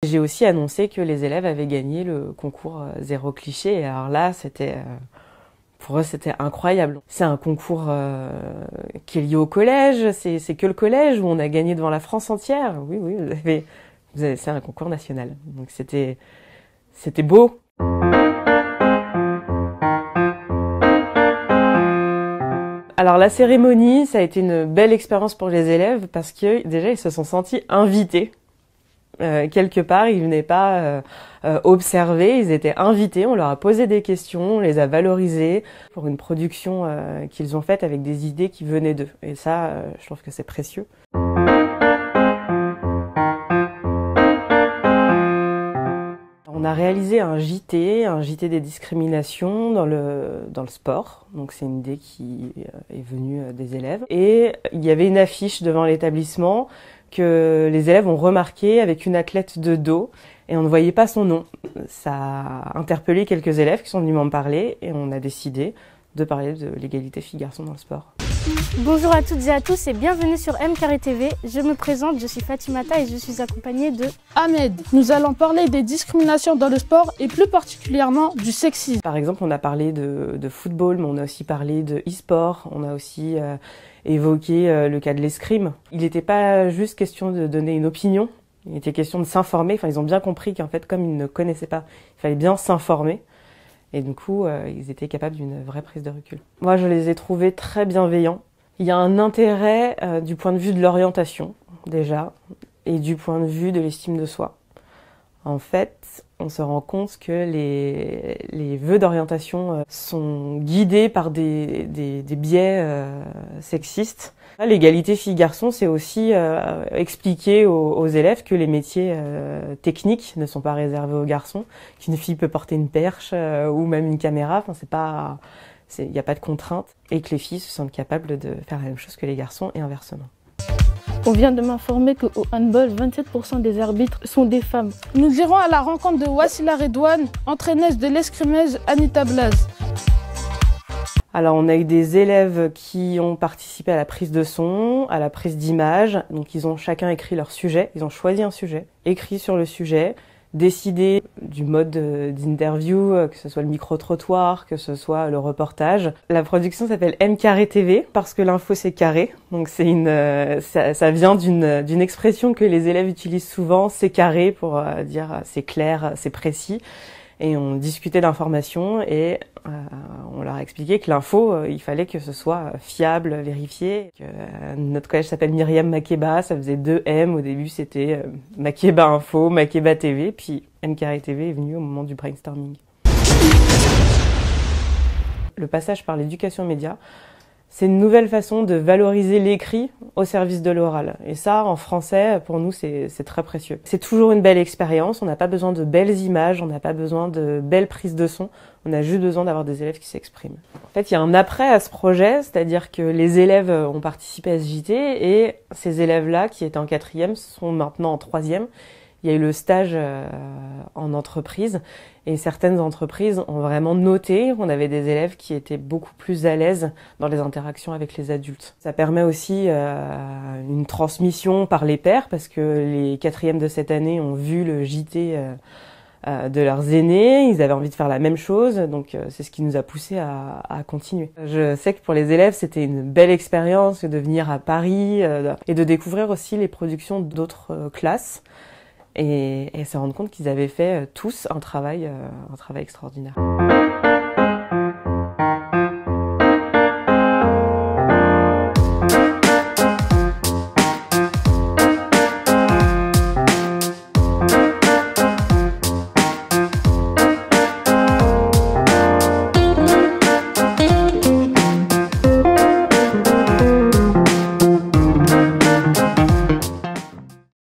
J'ai aussi annoncé que les élèves avaient gagné le concours Zéro Cliché, et alors là, pour eux, c'était incroyable. C'est un concours qui est lié au collège, c'est que le collège où on a gagné devant la France entière. Oui, c'est un concours national. Donc c'était beau. Alors la cérémonie, ça a été une belle expérience pour les élèves parce que déjà ils se sont sentis invités. Quelque part, ils venaient pas observer, ils étaient invités, on leur a posé des questions, on les a valorisés pour une production qu'ils ont faite avec des idées qui venaient d'eux. Et ça, je trouve que c'est précieux. On a réalisé un JT des discriminations dans le sport. Donc c'est une idée qui est venue des élèves. Et il y avait une affiche devant l'établissement que les élèves ont remarqué avec une athlète de dos et on ne voyait pas son nom. Ça a interpellé quelques élèves qui sont venus m'en parler et on a décidé de parler de l'égalité filles-garçons dans le sport. Bonjour à toutes et à tous et bienvenue sur MCarré-TV. Je me présente, je suis Fatimata et je suis accompagnée de Ahmed. Nous allons parler des discriminations dans le sport et plus particulièrement du sexisme. Par exemple, on a parlé de football, mais on a aussi parlé de e-sport, on a aussi évoqué le cas de l'escrime. Il n'était pas juste question de donner une opinion, il était question de s'informer. Enfin, ils ont bien compris qu'en fait, comme ils ne connaissaient pas, il fallait bien s'informer. Et du coup, ils étaient capables d'une vraie prise de recul. Moi, je les ai trouvés très bienveillants. Il y a un intérêt du point de vue de l'orientation, déjà, et du point de vue de l'estime de soi. En fait, on se rend compte que les vœux d'orientation sont guidés par des biais sexistes. L'égalité filles-garçons, c'est aussi expliquer aux élèves que les métiers techniques ne sont pas réservés aux garçons, qu'une fille peut porter une perche ou même une caméra. Enfin, il n'y a pas de contrainte, et que les filles se sentent capables de faire la même chose que les garçons et inversement. On vient de m'informer qu'au handball, 27% des arbitres sont des femmes. Nous irons à la rencontre de Wassila Redouane, entraîneuse de l'escrimeuse Anita Blaz. Alors on a eu des élèves qui ont participé à la prise de son, à la prise d'image. Donc ils ont chacun écrit leur sujet, ils ont choisi un sujet, écrit sur le sujet, décidé du mode d'interview, que ce soit le micro-trottoir, que ce soit le reportage. La production s'appelle MCarré-TV parce que l'info c'est carré. Donc ça vient d'une expression que les élèves utilisent souvent, c'est carré, pour dire c'est clair, c'est précis. Et on discutait d'informations et on leur a expliqué que l'info, il fallait que ce soit fiable, vérifié. Notre collège s'appelle Myriam Makeba, ça faisait 2 M. Au début, c'était Makeba Info, Makeba TV, puis MCarré-TV est venu au moment du brainstorming. Le passage par l'éducation média, c'est une nouvelle façon de valoriser l'écrit au service de l'oral. Et ça, en français, pour nous, c'est très précieux. C'est toujours une belle expérience, on n'a pas besoin de belles images, on n'a pas besoin de belles prises de son, on a juste besoin d'avoir des élèves qui s'expriment. En fait, il y a un après à ce projet, c'est-à-dire que les élèves ont participé à ce JT, et ces élèves-là, qui étaient en 4e, sont maintenant en 3e. Il y a eu le stage en entreprise, et certaines entreprises ont vraiment noté qu'on avait des élèves qui étaient beaucoup plus à l'aise dans les interactions avec les adultes. Ça permet aussi une transmission par les pairs, parce que les 4e de cette année ont vu le JT de leurs aînés, ils avaient envie de faire la même chose, donc c'est ce qui nous a poussé à continuer. Je sais que pour les élèves, c'était une belle expérience de venir à Paris et de découvrir aussi les productions d'autres classes. Et se rendre compte qu'ils avaient fait tous un travail extraordinaire.